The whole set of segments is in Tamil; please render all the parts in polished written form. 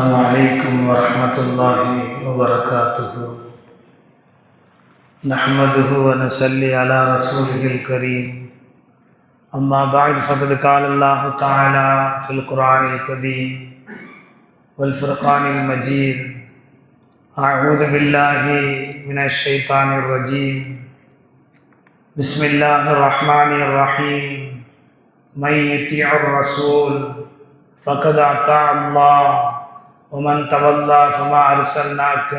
السلام عليكم ورحمة الله وبركاته. نحمده ونصلي على رسوله الكريم. أما بعد فقد قال الله تعالى في القرآن الكريم والفرقان المجيد: أعوذ بالله من الشيطان الرجيم. بسم الله الرحمن الرحيم. من يطيع الرسول فقد أطاع الله ومن تولى فما أرسلناك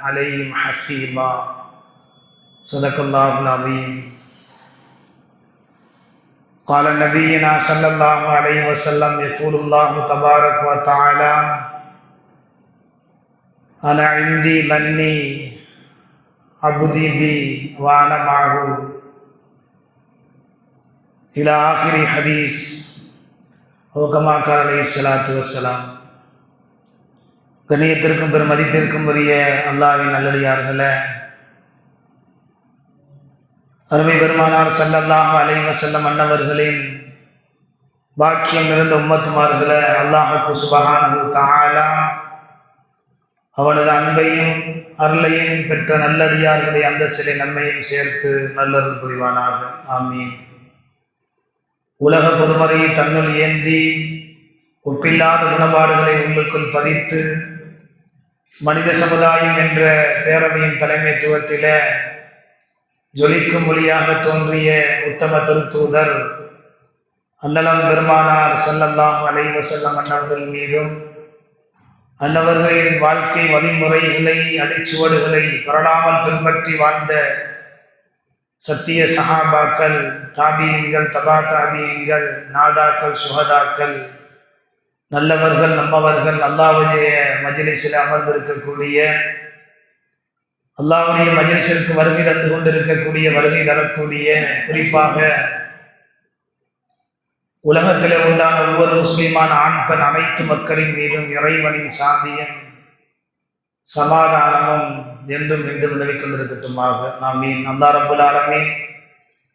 عليهم حفيظا. صدق الله العظيم. قال نبينا صلى الله عليه وسلم: يقول الله تبارك وتعالى: أنا عندي ظني عبدي بي وأنا معه إلى آخر حديث. கமா கால அலைஹிஸ்ஸலாத்து வஸ்ஸலாம். கண்ணியத்திற்கும் பெரும் மதிப்பிற்கும் உரிய அல்லாஹ்வின் நல்லடியார்களே, அருமை பெருமானார் ஸல்லல்லாஹு அலைஹி வஸல்லம் அன்னவர்களின் பாக்கியம் நிறைந்த உம்மத்துமார்களே, அல்லாஹ்வுக்கு சுப்ஹானஹு தஆலா அவனது அன்பையும் அருளையும் பெற்ற நல்லடியார்களுடைய அந்தஸ்திலே நன்மையும் சேர்த்து நல்லருள் புரிவானாக. ஆமீன். உலக பொதுமறையை தன்னுள் ஏந்தி ஒப்பில்லாத குணபாடுகளை உள்ளுக்குள் பதித்து மனித சமுதாயம் என்ற பேரவையின் தலைமைத்துவத்தில ஜொலிக்கும் மொழியாக தோன்றிய உத்தம திருத்தூதர் அன்னலம் பெருமானார் ஸல்லல்லாஹு அலைஹி வஸல்லம் அன்னவர்கள் மீதும் அன்னவர்களின் வாழ்க்கை வழிமுறைகளை அடிச்சுவடுகளை பரடாமல் பின்பற்றி வாழ்ந்த சத்திய சஹாபாக்கள், தாபியீன்கள், தபா தாபியீன்கள், நாதாக்கள், சுஹதாக்கள், நல்லவர்கள், நம்மவர்கள், அல்லாஹ்வுடைய மஜ்லிஸில் அமர்ந்திருக்கக்கூடிய, அல்லாஹ்வுடைய மஜ்லிஸிற்கு வருகை தந்து கொண்டிருக்கக்கூடிய, வருகை தரக்கூடிய, குறிப்பாக உலகத்தில் உண்டான ஒவ்வொரு முஸ்லிமான ஆண் பெண் அனைத்து மக்களின் மீதும் இறைவனின் சாந்தியும் சமாதானமும் என்றும் என்றும் நிலவிக் கொண்டிருக்கட்டுமாக. ஆமீன். அல்லாஹ் ரப்புல் ஆலமீன்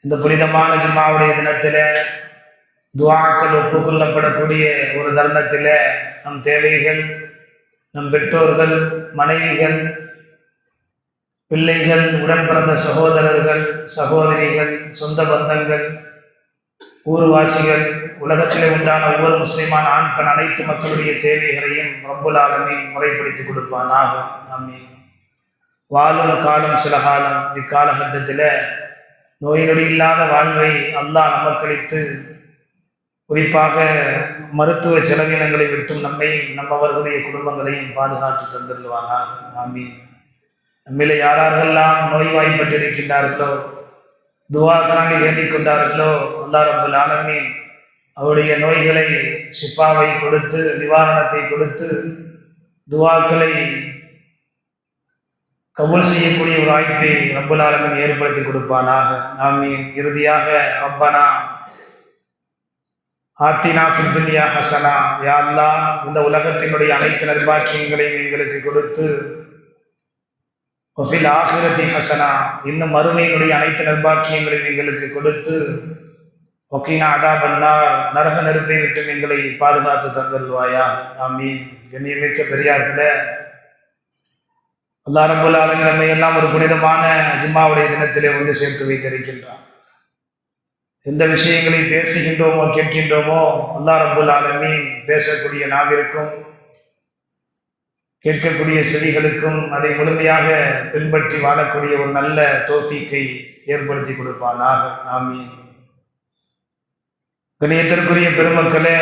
இந்த புனிதமான ஜும்மாவுடைய தினத்தில் துஆக்கள் ஒப்புக்கொள்ளப்படக்கூடிய ஒரு தருணத்தில் நம் தேவைகள், நம் பெற்றோர்கள், மனைவிகள், பிள்ளைகள், உடன் பிறந்த சகோதரர்கள், சகோதரிகள், சொந்த பந்தங்கள், ஊர்வாசிகள், உலகத்தில் உண்டான ஒவ்வொரு முஸ்லிமான ஆண் பெண் அனைத்து மக்களுடைய தேவைகளையும் ரப்புல் ஆலமீன் முறைப்படுத்தி கொடுப்பானாக. ஆமீன். வாழும் காலம் சில காலம், இக்காலகட்டத்தில் நோய் நொடி இல்லாத வாழ்வை அல்லாஹ் நமக்களித்து குறிப்பாக மருத்துவ செலவினங்களை விட்டும் நம்மையும் நம்மவர்களுடைய குடும்பங்களையும் பாதுகாத்து தந்துள்ளுவானாக. ஆமீன். நம்மிலே யாரெல்லாம் நோய்வாய்ப்பட்டிருக்கின்றார்களோ, துஆக்காண்டி வேண்டிக் கொண்டார்களோ, அல்லாஹ் ரப்புல் ஆலமீன் அவருடைய நோய்களை ஷிஃபாவை கொடுத்து, நிவாரணத்தை கொடுத்து, துஆக்களை கபூல் செய்யக்கூடிய ஒரு வாய்ப்பை ரப்புல் ஆலமீன் ஏற்படுத்தி கொடுப்பானாக. ஆமீன். இறுதியாக, ரப்பனா ஆத்தினா ஃபித் துன்யா ஹஸனா, யா அல்லாஹ் இந்த உலகத்தினுடைய அனைத்து நற்பாக்கியங்களையும் எங்களுக்கு கொடுத்து, வஃபில் ஆখিরাতি ஹஸனா இன்னும் மறுமையினுடைய அனைத்து நற்பாக்கியங்களையும் எங்களுக்கு கொடுத்து, வகீனா அதாபன்னார் நரக நெருப்பை விட்டு எங்களை பாதுகாத்து தந்தல்வாயா. ஆமீன். கண்ணியமிக்க பெரியார்களே, அல்லாஹ் ரப்புல் ஆலமீன் நம்மை எல்லாம் ஒரு புனிதமான ஜும்மாவுடைய தினத்திலே ஒன்று சேர்த்து வைத்திருக்கின்றான். எந்த விஷயங்களை பேசுகின்றோமோ கேட்கின்றோமோ, அல்லாஹ் ரப்புல் ஆலமீன் பேசக்கூடிய நாவிற்கும் கேட்கக்கூடிய செவிகளுக்கும் அதை முழுமையாக பின்பற்றி வாழக்கூடிய ஒரு நல்ல தௌஃபீக்கை ஏற்படுத்தி கொடுப்பானாக. ஆமீன். கண்ணியத்திற்குரிய பெருமக்களே,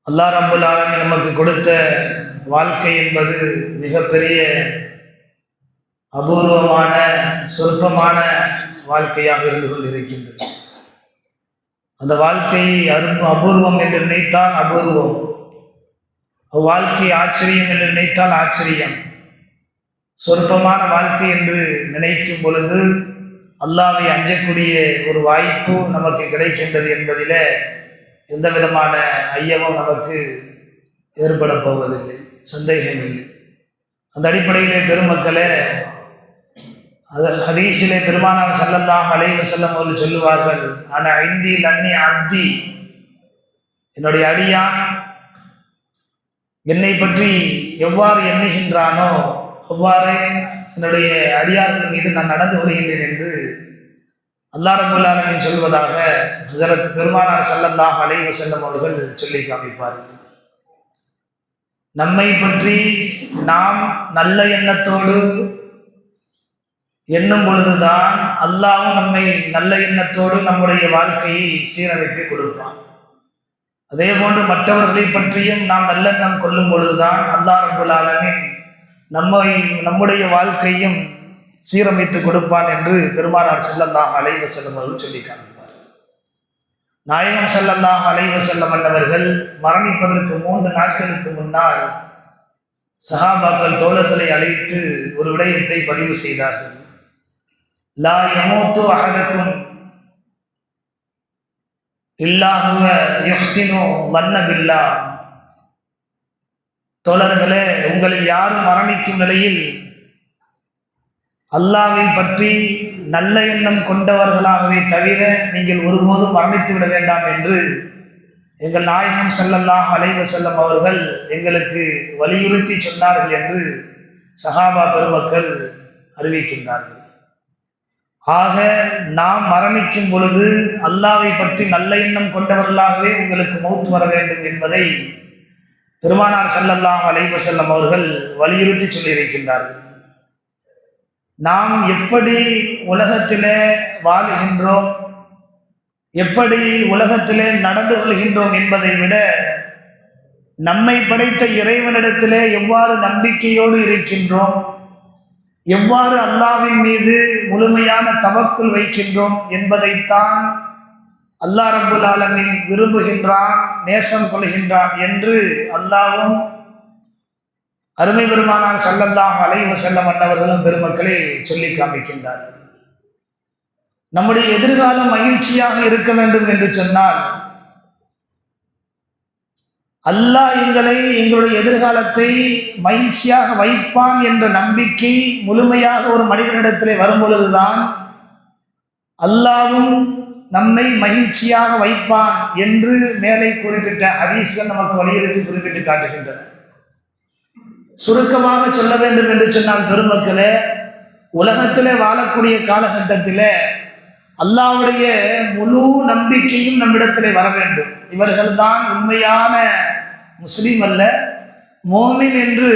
அல்லாஹ் ரப்புல் ஆலமீன் நமக்கு கொடுத்த வாழ்க்கை என்பது மிகப்பெரிய அபூர்வமான சொற்பமான வாழ்க்கையாக இருந்து கொண்டிருக்கின்றது. அந்த வாழ்க்கையை அபூர்வம் என்று நினைத்தால் அபூர்வம், அவ்வாழ்க்கை ஆச்சரியம் என்று நினைத்தால் ஆச்சரியம். சொற்பமான வாழ்க்கை என்று நினைக்கும் பொழுது அல்லாஹ்வை அஞ்சக்கூடிய ஒரு வாய்ப்பு நமக்கு கிடைக்கின்றது என்பதில் எந்த விதமான ஐயமும் நமக்கு ஏற்பட போவதில்லை, சந்தேகமில்லை. அந்த அடிப்படையிலே பெருமக்களே, ஹதீஸிலே பெருமானார் ஸல்லல்லாஹு அலைஹி வஸல்லம் அவர்கள் சொல்லுவார்கள்: அன இந்தி லன்னி அப்தி, என்னுடைய அடியான் என்னை பற்றி எவ்வாறு எண்ணுகின்றானோ அவ்வாறே என்னுடைய அடியார்கள் மீது நான் நடந்து கொள்கின்றேன் என்று அல்லாஹ் ரப்பல் ஆலமீன் சொல்வதாக ஹஸரத் பெருமானார் ஸல்லல்லாஹு அலைஹி வஸல்லம் அவர்கள் சொல்லி காமிப்பார்கள். நம்மை பற்றி நாம் நல்ல எண்ணத்தோடு எண்ணும் பொழுதுதான் அல்லாஹ்வும் நம்மை நல்ல எண்ணத்தோடு நம்முடைய வாழ்க்கையை சீரமைத்து கொடுப்பான். அதே போன்று மற்றவர்களை பற்றியும் நாம் நல்லெண்ணம் கொள்ளும் பொழுதுதான் அல்லாஹ் ரப்பல் ஆலமீன் நம்முடைய வாழ்க்கையும் சீரமைத்து கொடுப்பான் என்று பெருமானார் ஸல்லல்லாஹு அலைஹி வஸல்லம் அவர்கள் சொல்லி காண்பிப்பார். நாயகம் ஸல்லல்லாஹு அலைஹி வஸல்லம் அவர்கள் மரணிப்பதற்கு 3 நாட்களுக்கு முன்னால் சஹாபாக்கள் தோழர்களை அழைத்து ஒரு விடயத்தை பதிவு செய்தார்கள். லா யமூத்து அஹதுக்கும் இல்லா ஹுவ யுஹ்சினு வன்ன பில்லாஹ். தோழர்களே, உங்களில் யாரும் மரணிக்கும் நிலையில் அல்லாஹ்வை பற்றி நல்ல எண்ணம் கொண்டவர்களாகவே தவிர நீங்கள் ஒருபோதும் மரணித்து விட வேண்டாம் என்று எங்கள் நாயகம் ஸல்லல்லாஹு அலைஹி வஸல்லம் அவர்கள் எங்களுக்கு வலியுறுத்தி சொன்னார்கள் என்று சஹாபா பெருமக்கள் அறிவிக்கின்றார்கள். ஆக நாம் மரணிக்கும் பொழுது அல்லாஹ்வை பற்றி நல்ல எண்ணம் கொண்டவர்களாகவே உங்களுக்கு மௌத் வர வேண்டும் என்பதை பெருமானார் ஸல்லல்லாஹு அலைஹி வஸல்லம் அவர்கள் வலியுறுத்தி சொல்லியிருக்கின்றார்கள். நாம் எப்படி உலகத்திலே வாழுகின்றோம், எப்படி உலகத்திலே நடந்து கொள்கின்றோம் என்பதை விட நம்மை படைத்த இறைவனிடத்திலே எவ்வாறு நம்பிக்கையோடு இருக்கின்றோம், எவ்வாறு அல்லாஹ்வின் மீது முழுமையான தவக்குல் வைக்கின்றோம் என்பதைத்தான் அல்லாஹ் ரப்பல் ஆலமீன் விரும்புகின்றான், நேசம் கொள்கின்றான் என்று அல்லாஹ்வும் அருமை பெருமானார் ஸல்லல்லாஹு அலைஹி வஸல்லம் அவர்களும் பெருமக்களே சொல்லி காமிக்கின்றார்கள். நம்முடைய எதிர்காலம் மகிழ்ச்சியாக இருக்க வேண்டும் என்று சொன்னால் அல்லாஹ் எங்களுடைய எதிர்காலத்தை மகிழ்ச்சியாக வைப்பான் என்ற நம்பிக்கை முழுமையாக ஒரு மனிதனிடத்திலே வரும் பொழுதுதான் அல்லாஹ்வும் நம்மை மகிழ்ச்சியாக வைப்பான் என்று மேலே குறிப்பிட்ட ஹதீஸ்கள் நமக்கு வலியுறுத்தி குறிப்பிட்டு காட்டுகின்றன. சுருக்கமாக சொல்ல வேண்டும் என்று சொன்னால் பெருமக்களே, உலகத்திலே வாழக்கூடிய காலகட்டத்திலே அல்லாஹ்வுடைய முழு நம்பிக்கையும் நம்மிடத்திலே வர வேண்டும். இவர்கள்தான் உண்மையான முஸ்லீம் அல்ல, மோமின் என்று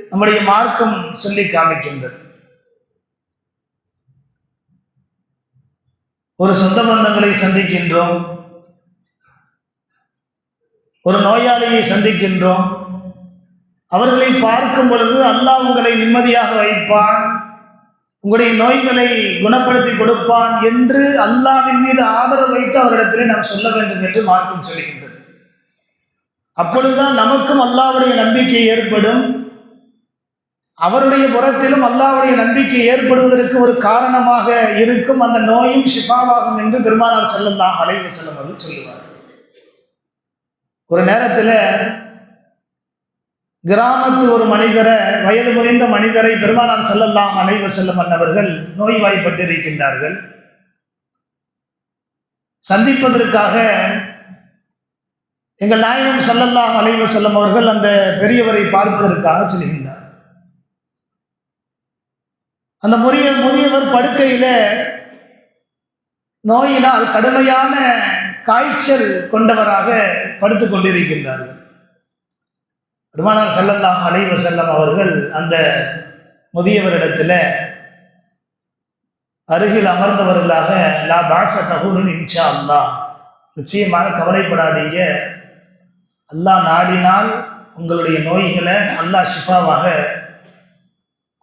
நம்முடைய மார்க்கம் சொல்லி காமிக்கின்றது. ஒரு சொந்த பந்தங்களை சந்திக்கின்றோம், ஒரு நோயாளியை சந்திக்கின்றோம். அவர்களை பார்க்கும் பொழுது அல்லாஹ் உங்களை நிம்மதியாக வைப்பான், உங்களுடைய நோய்களை குணப்படுத்தி கொடுப்பான் என்று அல்லாஹ்வின் மீது ஆதரவு வைத்து அவரிடத்திலே நாம் சொல்ல வேண்டும் என்று மார்க்கம் சொல்கின்றது. அப்பொழுதுதான் நமக்கும் அல்லாஹ்வுடைய நம்பிக்கை ஏற்படும், அவருடைய புறத்திலும் அல்லாஹ்வுடைய நம்பிக்கை ஏற்படுவதற்கு ஒரு காரணமாக இருக்கும், அந்த நோயும் ஷிஃபாவாகும் என்று பெருமானார் ஸல்லல்லாஹு அலைஹி வஸல்லம் அவர்கள் சொல்லுவார். ஒரு நேரத்தில் கிராமத்து ஒரு மனிதரை, வயது முதிர்ந்த மனிதரை பெருமானார் ஸல்லல்லாஹு அலைஹி வஸல்லம் அவர்கள் நோய்வாய்ப்பட்டிருக்கின்றார்கள். சந்திப்பதற்காக எங்கள் நாயகம் ஸல்லல்லாஹு அலைஹி வஸல்லம் அவர்கள் அந்த பெரியவரை பார்ப்பதற்காக செல்கின்றார். அந்த முதியவர் படுக்கையில நோயினால் கடுமையான காய்ச்சல் கொண்டவராக படுத்துக் கொண்டிருக்கின்றார்கள். பெருமானார் ஸல்லல்லாஹு அலைஹி வஸல்லம் அவர்கள் அந்த முதியவரிடத்தில் அருகில் அமர்ந்தவர்களாக லா பாஸ தஹூருன் இன்ஷா அல்லாஹ், நிச்சயமாக கவலைப்படாதீங்க, அல்லாஹ் நாடினால் உங்களுடைய நோய்களை அல்லாஹ் ஷிஃபாவாக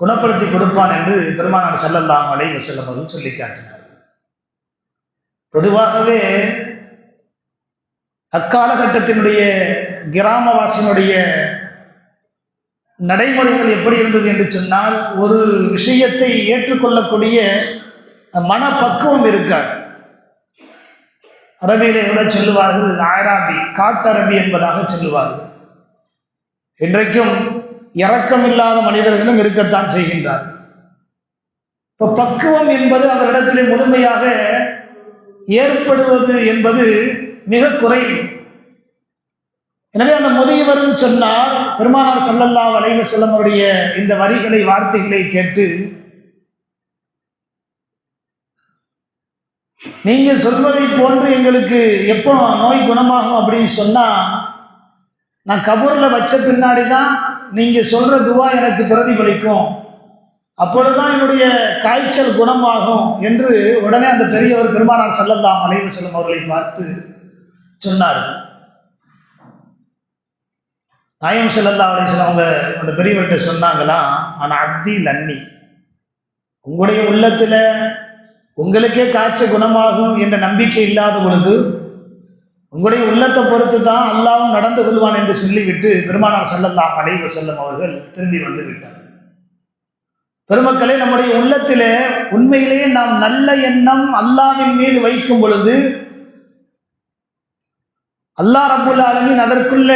குணப்படுத்தி கொடுப்பான் என்று பெருமானார் ஸல்லல்லாஹு அலைஹி வஸல்லம் அவர்கள் சொல்லி காட்டினார். பொதுவாகவே அக்காலகட்டத்தினுடைய கிராமவாசியினுடைய நடைமுறைகள் எப்படி இருந்தது என்று சொன்னால், ஒரு விஷயத்தை ஏற்றுக்கொள்ளக்கூடிய மனப்பக்குவம் இருக்காது. அரபியிலே கூட சொல்லுவார்கள் ஆராபி, காட்டரபி என்பதாக சொல்லுவார்கள். இன்றைக்கும் இரக்கமில்லாத மனிதர்களும் இருக்கத்தான் செய்கின்றார்கள். இப்போ பக்குவம் என்பது அவரிடத்திலே முழுமையாக ஏற்படுவது என்பது மிக குறைவு. எனவே அந்த முதியவரும் சொன்னார், பெருமானார் ஸல்லல்லாஹு அலைஹி வஸல்லம் அவருடைய இந்த வரிகளை வார்த்தைகளை கேட்டு, நீங்க சொல்வதை போன்று எங்களுக்கு எப்போ நோய் குணமாகும் அப்படின்னு சொன்னா, நான் கபூர்ல வச்ச பின்னாடி தான் நீங்க சொல்ற துவா எனக்கு பிரதிபலிக்கும், அப்பொழுதுதான் என்னுடைய காய்ச்சல் குணமாகும் என்று உடனே அந்த பெரியவர் பெருமானார் ஸல்லல்லாஹு அலைஹி வஸல்லம் அவர்களை பார்த்து சொன்னார். நாயகம் ஸல்லல்லாஹு அலைஹி வஸல்லம் அவங்க அந்த பெரியவர்கிட்ட சொன்னாங்களா, ஆனால் அப்தி லன்னி, உங்களுடைய உள்ளத்தில் உங்களுக்கே காய்ச்சல் குணமாகும் என்ற நம்பிக்கை இல்லாத பொழுது உங்களுடைய உள்ளத்தை பொறுத்து தான் அல்லாஹ்வும் நடந்து கொள்வான் என்று சொல்லிவிட்டு பெருமானார் ஸல்லல்லாஹு அலைஹி வஸல்லம் அவர்கள் திரும்பி வந்து விட்டார். பெருமக்களே, நம்முடைய உள்ளத்திலே உண்மையிலேயே நாம் நல்ல எண்ணம் அல்லாஹ்வின் மீது வைக்கும் பொழுது அல்லாஹ் ரப்புல் ஆலமீன் அதற்குள்ள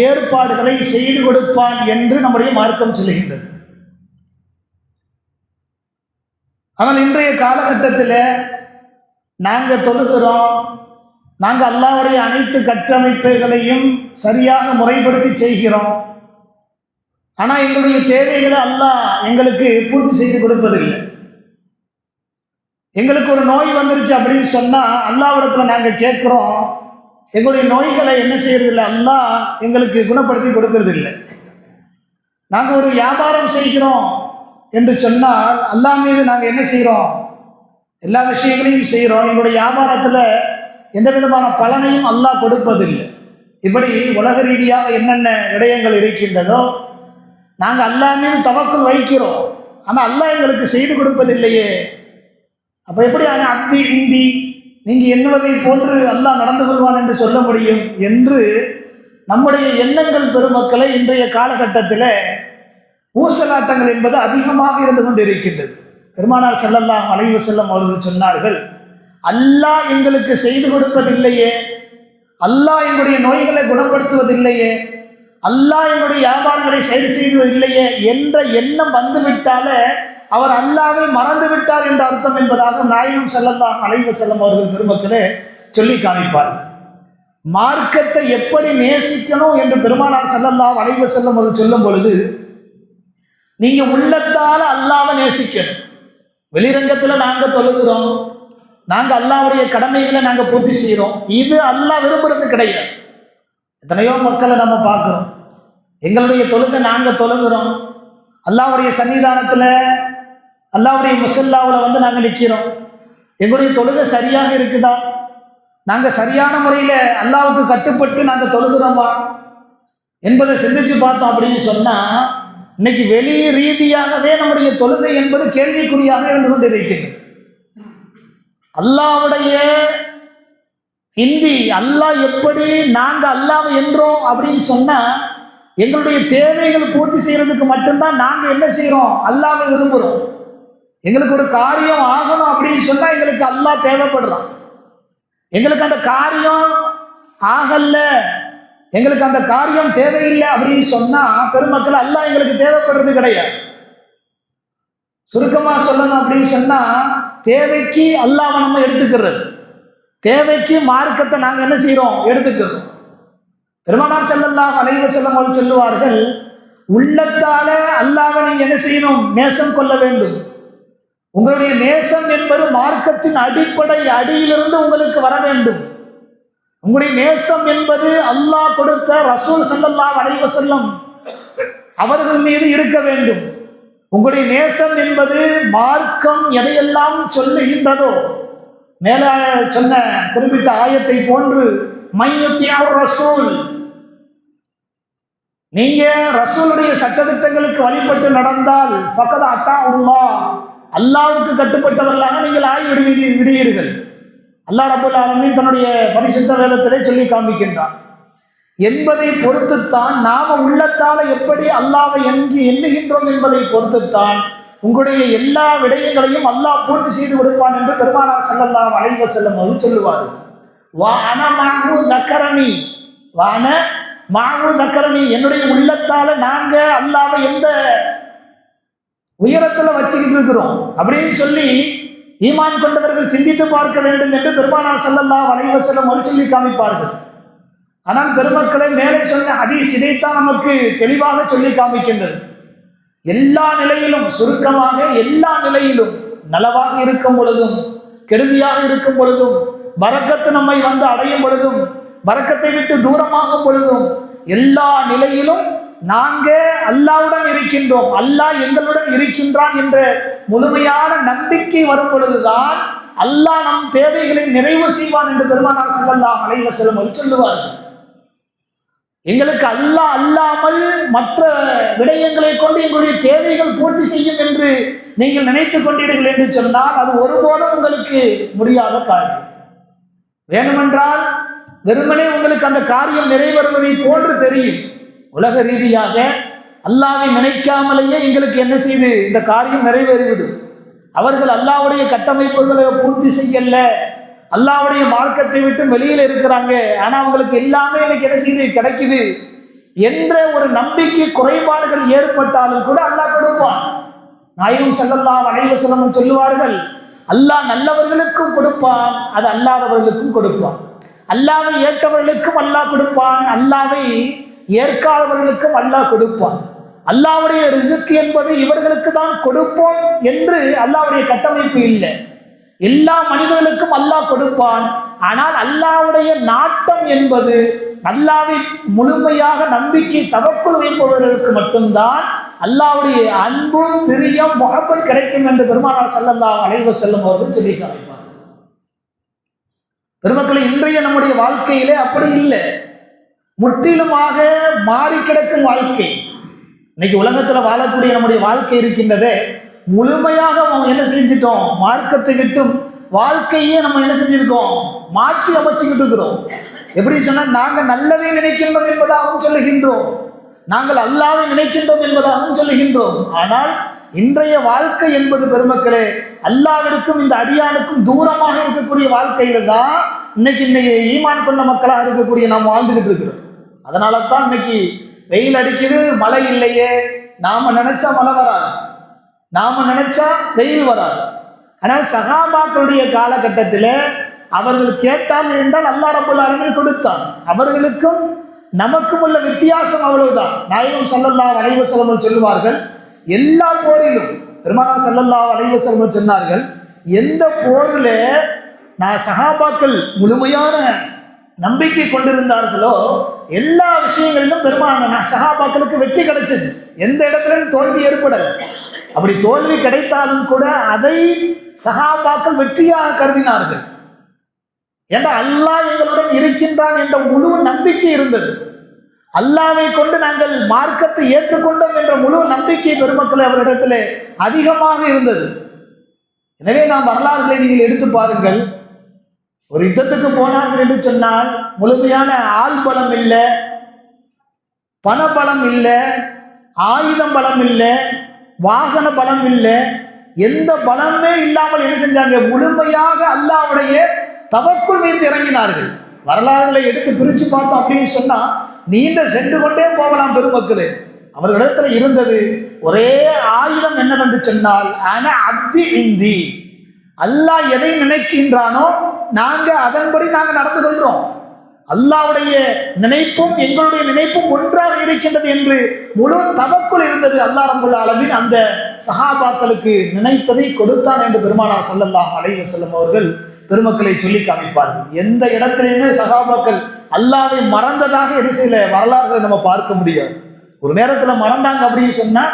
ஏற்பாடுகளை செய்து கொடுப்பான் என்று நம்முடைய மார்க்கம் சொல்லுகின்றது. ஆனால் இன்றைய காலகட்டத்தில் நாங்கள் தொழுகிறோம், நாங்கள் அல்லாஹ்வுடைய அனைத்து கட்டமைப்புகளையும் சரியாக முறைப்படுத்தி செய்கிறோம். ஆனால் எங்களுடைய தேவைகளை அல்லாஹ் எங்களுக்கு பூர்த்தி செய்து கொடுப்பதில்லை. எங்களுக்கு ஒரு நோய் வந்துருச்சு அப்படின்னு சொன்னால் அல்லாஹ்விடத்தில் நாங்கள் கேட்குறோம், எங்களுடைய நோய்களை என்ன செய்யறதில்லை, அல்லாஹ் எங்களுக்கு குணப்படுத்தி கொடுக்கறது இல்லை. நாங்கள் ஒரு வியாபாரம் செய்கிறோம் என்று சொன்னால் அல்லாஹ் மீது நாங்கள் என்ன செய்கிறோம், எல்லா விஷயங்களையும் செய்கிறோம், எங்களுடைய வியாபாரத்தில் எந்த விதமான பலனையும் அல்லாஹ் கொடுப்பதில்லை. இப்படி உலக ரீதியாக என்னென்ன விடயங்கள் இருக்கின்றதோ நாங்கள் அல்லாஹ் மீது தவக்குல் வைக்கிறோம், ஆனால் அல்லாஹ் எங்களுக்கு செய்து கொடுப்பதில்லையே. அப்போ எப்படி அப்தி இந்தி நீங்கள் எண்ணுவதை போன்று அல்லாஹ் நடந்து கொள்வான் என்று சொல்ல முடியும் என்று நம்முடைய எண்ணங்கள் பெருமக்களை இன்றைய காலகட்டத்தில் ஊசலாட்டங்கள் என்பது அதிகமாக இருந்து கொண்டு இருக்கின்றது. பெருமானார் ஸல்லல்லாஹு அலைஹி வஸல்லம் அவர்கள் சொன்னார்கள், அல்லாஹ் எங்களுக்கு செய்து கொடுப்பதில்லையே, அல்லாஹ் எங்களுடைய நோய்களை குணப்படுத்துவதில்லையே, அல்லாஹ் எங்களுடைய வியாபாரங்களை சரி செய்வதில்லையே என்ற எண்ணம் வந்துவிட்டாலே அவர் அல்லாஹ்வை மறந்து விட்டார் என்ற அர்த்தம் என்பதாக நாயகம் ஸல்லல்லாஹு அலைஹி வஸல்லம் அவர்கள் பெருமக்களே சொல்லி காமிப்பார்கள். மார்க்கத்தை எப்படி நேசிக்கணும் என்று பெருமானார் ஸல்லல்லாஹு அலைஹி வஸல்லம் அவர்கள் சொல்லும் பொழுது, நீங்க உள்ளத்தால அல்லாஹ்வை நேசிக்கணும். வெளிரங்கத்தில் நாங்கள் தொழுகிறோம், நாங்கள் அல்லாஹ்வுடைய கடமைகளை நாங்கள் பூர்த்தி செய்கிறோம், இது அல்லாஹ் விரும்புறது கிடையாது. எத்தனையோ மக்களை நம்ம பார்க்குறோம், எங்களுடைய தொழுகை நாங்கள் தொழுகிறோம், அல்லாஹ்வுடைய சன்னிதானத்தில் அல்லாஹ்வுடைய முஸல்லாவில் வந்து நாங்கள் நிற்கிறோம், எங்களுடைய தொழுகை சரியாக இருக்குதா, நாங்கள் சரியான முறையில் அல்லாஹ்வுக்கு கட்டுப்பட்டு நாங்கள் தொழுகிறோமா என்பதை சிந்திச்சு பார்த்தோம் அப்படின்னு சொன்னால் இன்னைக்கு வெளி ரீதியாகவே நம்முடைய தொழுகை என்பது கேள்விக்குறியாக இருந்து கொண்டு இருக்கின்றது. அல்லாஹ்வுடைய இந்தி அல்லாஹ் எப்படி நாங்கள் அல்லாஹ் என்றோம் அப்படின்னு சொன்னால் எங்களுடைய தேவைகள் பூர்த்தி செய்யறதுக்கு மட்டும்தான் நாங்கள் என்ன செய்கிறோம், அல்லாஹ்வை விரும்புகிறோம். எங்களுக்கு ஒரு காரியம் ஆகணும் அப்படின்னு சொன்னால் எங்களுக்கு அல்லாஹ் தேவைப்படுறான். எங்களுக்கு அந்த காரியம் ஆகல, எங்களுக்கு அந்த காரியம் தேவையில்லை அப்படின்னு சொன்னால் பெருமக்கள் அல்லாஹ் எங்களுக்கு தேவைப்படுறது கிடையாது. சுருக்கமாக சொல்லணும் அப்படின்னு சொன்னால் தேவைக்கு அல்லாஹ்வை நம்ம எடுத்துக்கிறது, தேவைக்கு மார்க்கத்தை நாங்கள் என்ன செய்கிறோம், எடுத்துக்கிறோம். பெருமானார் ஸல்லல்லாஹு அலைஹி வஸல்லம் அவர்கள் சொல்லுவார்கள், உள்ளத்தால அல்லாஹ்வை நீங்கள் என்ன செய்யணும், நேசம் கொள்ள வேண்டும். உங்களுடைய நேசம் என்பது மார்க்கத்தின் அடிப்படை அடியிலிருந்து உங்களுக்கு வர வேண்டும். உங்களுடைய நேசம் என்பது அல்லாஹ் கொடுத்த ரசூல் ஸல்லல்லாஹு அலைஹி வஸல்லம் அவர்கள் மீது இருக்க வேண்டும். உங்களுடைய நேசம் என்பது மார்க்கம் எதையெல்லாம் சொல்லுகின்றதோ, மேல சொன்ன குறிப்பிட்ட ஆயத்தை போன்று மையுத்தியார் ரசூல், நீங்க ரசூலுடைய சட்டதிட்டங்களுக்கு வழிபட்டு நடந்தால் ஃபக்கத் அத்தாஉல்லாஹ், அல்லாஹ்வுக்கு கட்டுப்பட்டவர்களாக நீங்கள் ஆகி விடுவீர்கள். அல்லாஹ் ரப்புல் ஆலமீன் தன்னுடைய பரிசுத்த வேதத்திலே சொல்லி காண்பிக்கின்றான் என்பதை பொறுத்துத்தான் நாம உள்ளத்தால எப்படி அல்லாஹ்வை எண்ணுகின்றோம் என்பதை பொறுத்துத்தான் உங்களுடைய எல்லா விடயங்களையும் அல்லாஹ் பூர்த்தி செய்து கொடுப்பான் என்று பெருமானார் ஸல்லல்லாஹு அலைஹி வஸல்லம் அவர்கள் சொல்லுவார்கள். வான மாஹு தக்கரணி, வான மாஹு தக்கரணி, என்னுடைய உள்ளத்தால நாங்க அல்லாஹ்வை எந்த உயரத்துல வச்சுக்கிட்டு இருக்கிறோம் அப்படின்னு சொல்லி ஈமான் கொண்டவர்கள் சிந்தித்து பார்க்க வேண்டும் என்று பெருமானார் ஸல்லல்லாஹு அலைஹி வஸல்லம் அவர்கள் சொல்லி காமிப்பார்கள். ஆனால் பெருமக்களை மேலே சொன்ன ஹதீஸ் இதைத்தான் நமக்கு தெளிவாக சொல்லி காமிக்கின்றது. எல்லா நிலையிலும், சுருக்கமாக எல்லா நிலையிலும், நலவாக இருக்கும் பொழுதும் கெடுதியாக இருக்கும் பொழுதும், பரக்கத்து நம்மை வந்து அடையும் பொழுதும், பரக்கத்தை விட்டு தூரமாகும் பொழுதும், எல்லா நிலையிலும் நாங்க அல்லாஹ்வுடன் இருக்கின்றோம், அல்லாஹ் எங்களுடன் இருக்கின்றான் என்ற முழுமையான நம்பிக்கை வரும் பொழுதுதான் அல்லாஹ் நம் தேவைகளை நிறைவு செய்வான் என்று பெருமானார் ஸல்லல்லாஹு அலைஹி வஸல்லம் சொல்லுவார்கள். எங்களுக்கு அல்லாஹ் அல்லாமல் மற்ற விடயங்களை கொண்டு எங்களுடைய தேவைகள் பூர்த்தி செய்யும் என்று நீங்கள் நினைத்துக் கொண்டீர்கள் என்று சொன்னால் அது ஒருபோதும் உங்களுக்கு முடியாத காரியம். வேண்டுமென்றால் வெறுமனே உங்களுக்கு அந்த காரியம் நிறைவேறுவதை போன்று தெரியும். உலக ரீதியாக அல்லாஹ்வை நினைக்காமலேயே எங்களுக்கு என்ன செய்து இந்த காரியம் நிறைவேறிவிடும். அவர்கள் அல்லாஹ்வுடைய கட்டமைப்புகளை பூர்த்தி செய்யல, அல்லாஹ்வுடைய மார்க்கத்தை விட்டு வெளியில் இருக்கிறாங்க, ஆனால் அவங்களுக்கு எல்லாமே இன்னைக்கு என்ன செய்து கிடைக்குது என்ற ஒரு நம்பிக்கை குறைபாடுகள் ஏற்பட்டாலும் கூட அல்லாஹ் கொடுப்பான். நாயகம் ஸல்லல்லாஹு அலைஹி வஸல்லம் சொல்லுவார்கள், அல்லாஹ் நல்லவர்களுக்கும் கொடுப்பான், அது அல்லாதவர்களுக்கும் கொடுப்பான். அல்லாஹ்வை ஏற்றவர்களுக்கும் அல்லாஹ் கொடுப்பான், அல்லாஹ்வை ஏற்காதவர்களுக்கும் அல்லாஹ் கொடுப்பான். அல்லாஹ்வுடைய ரிஸ்க் என்பது இவர்களுக்கு தான் கொடுப்போம் என்று அல்லாஹ்வுடைய கட்டமைப்பு இல்லை. எல்லா மனிதர்களுக்கும் அல்லாஹ் கொடுப்பான். ஆனால் அல்லாஹ்வுடைய நாட்டம் என்பது அல்லாஹ்வை முழுமையாக நம்பிக்கை தவக்குல் வைப்பவர்களுக்கு மட்டும்தான் அல்லாஹ்வுடைய அன்பு, பிரியம், முஹப்பத் கிடைக்கும் என்று பெருமானார் ஸல்லல்லாஹு அலைஹி வஸல்லம் அவர்கள் சொல்லி காமிப்பார்கள். பெருமக்களை, இன்றைய நம்முடைய வாழ்க்கையிலே அப்படி இல்லை, முற்றிலுமாக மாறி கிடக்கும் வாழ்க்கை. இன்னைக்கு உலகத்துல வாழக்கூடிய நம்முடைய வாழ்க்கை இருக்கின்றதே, முழுமையாக என்ன செஞ்சிட்டோம், மார்க்கத்தை விட்டும் வாழ்க்கையே நம்ம என்ன செஞ்சிருக்கோம், மாற்றி அமைச்சுக்கிட்டு இருக்கிறோம். எப்படி சொன்னால், நாங்கள் நல்லதை நினைக்கின்றோம் என்பதாகவும் சொல்லுகின்றோம், நாங்கள் அல்லாஹ்வை நினைக்கின்றோம் என்பதாகவும் சொல்லுகின்றோம். ஆனால் இன்றைய வாழ்க்கை என்பது பெருமக்களே அல்லாஹ்விற்கும் இந்த அடியானுக்கும் தூரமாக இருக்கக்கூடிய வாழ்க்கையில தான் இன்னைக்கு ஈமான் கொண்ட மக்களாக இருக்கக்கூடிய நாம் வாழ்ந்துகிட்டு இருக்கிறோம். அதனால தான் இன்னைக்கு வெயில் அடிக்குது, மழை இல்லையே. நாம நினைச்சா மழை வராது, நாம நினைச்சா வெயில் வராது. ஆனால் சஹாபாக்களுடைய காலகட்டத்தில் அவர்கள் கேட்டால் என்றால் அல்லாஹ் ரப்பல் ஆலமீன் கொடுத்தான். அவர்களுக்கும் நமக்கும் உள்ள வித்தியாசம் அவ்வளவுதான். நாயகம் ஸல்லல்லாஹு அலைஹி வஸல்லம் சொல்லுவார்கள், எல்லா போரிலும் பெருமானார் ஸல்லல்லாஹு அலைஹி வஸல்லம் சொன்னார்கள், எந்த போரில் நான் சஹாபாக்கள் முழுமையான நம்பிக்கை கொண்டிருந்தார்களோ எல்லா விஷயங்களிலும் பெருமானார் சஹாபாக்களுக்கு வெற்றி கிடைச்சது. எந்த இடத்துலையும் தோல்வி ஏற்படலை. அப்படி தோல்வி கிடைத்தாலும் கூட அதை சஹாபாக்கள் வெற்றியாக கருதினார்கள். ஏன்னா அல்லாஹ் எங்களுடன் இருக்கின்றான் என்ற முழு நம்பிக்கை இருந்தது. அல்லாஹ்வை கொண்டு நாங்கள் மார்க்கத்தை ஏற்றுக்கொண்டோம் என்ற முழு நம்பிக்கை பெருமக்கள் அவரிடத்தில் அதிகமாக இருந்தது. எனவே நாம் வரலாறுகளை நீங்கள் எடுத்து பாருங்கள். ஒரு யுத்தத்துக்கு போனார்கள் என்று சொன்னால் முழுமையான ஆள் பலம் இல்லை, பண பலம் இல்லை, ஆயுதம் பலம் இல்லை, வாகன பலம் இல்லை, எந்த பலமே இல்லாமல் என்ன செஞ்சாங்க, முழுமையாக அல்லாஹ்வுடைய தவக்குல் வைத்து இறங்கினார்கள். வரலாறுகளை எடுத்து பிரித்து பார்த்தோம் அப்படின்னு சொன்னா நீண்ட சென்று கொண்டே போகலாம். பெருமக்களே, அவர்களிடத்துல இருந்தது ஒரே ஆயுதம் என்னவென்று சொன்னால், அன அப்தி இந்தி, அல்லாஹ் எதை நினைக்கின்றானோ நாங்க அதன்படி நாங்கள் நடந்து கொள்றோம். அல்லாஹ்வுடைய நினைப்பும் எங்களுடைய நினைப்பும் ஒன்றாக இருக்கின்றது என்று முழு தவக்குல் இருந்தது. அல்லாஹ் ரப்பல் ஆலமீன் அந்த சஹாபாக்களுக்கு நினைத்ததை கொடுத்தான் என்று பெருமானார் ஸல்லல்லாஹு அலைஹி வஸல்லம் அவர்கள் பெருமக்களை சொல்லி காமிப்பார்கள். எந்த இடத்திலையுமே சஹாபாக்கள் அல்லாஹ்வை மறந்ததாக எது செய்யல வரலாறுகளை நம்ம பார்க்க முடியாது. ஒரு நேரத்தில் மறந்தாங்க அப்படின்னு சொன்னா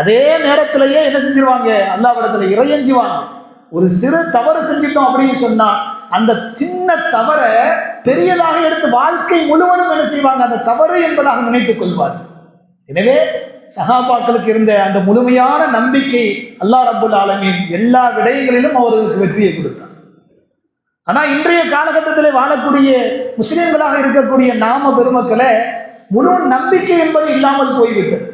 அதே நேரத்திலேயே என்ன செஞ்சிருவாங்க, அல்லாஹ்விடத்துல இறையஞ்சுவாங்க. ஒரு சிறு தவறு செஞ்சிட்டோம் அப்படின்னு சொன்னா அந்த சின்ன தவறை பெரியதாக எடுத்து வாழ்க்கை முழுவதும் என்ன செய்வாங்க, அந்த தவறு என்பதாக நினைத்துக் கொள்வார். எனவே சஹாபாக்களுக்கு இருந்த அந்த முழுமையான நம்பிக்கை அல்லாஹ் ரப்பல் ஆலமீன் எல்லா விடயங்களிலும் அவர்களுக்கு வெற்றியை கொடுத்தார். ஆனால் இன்றைய காலகட்டத்தில் வாழக்கூடிய முஸ்லிம்களாக இருக்கக்கூடிய நாம பெருமக்களை முழு நம்பிக்கை என்பது இல்லாமல் போய்விட்டது.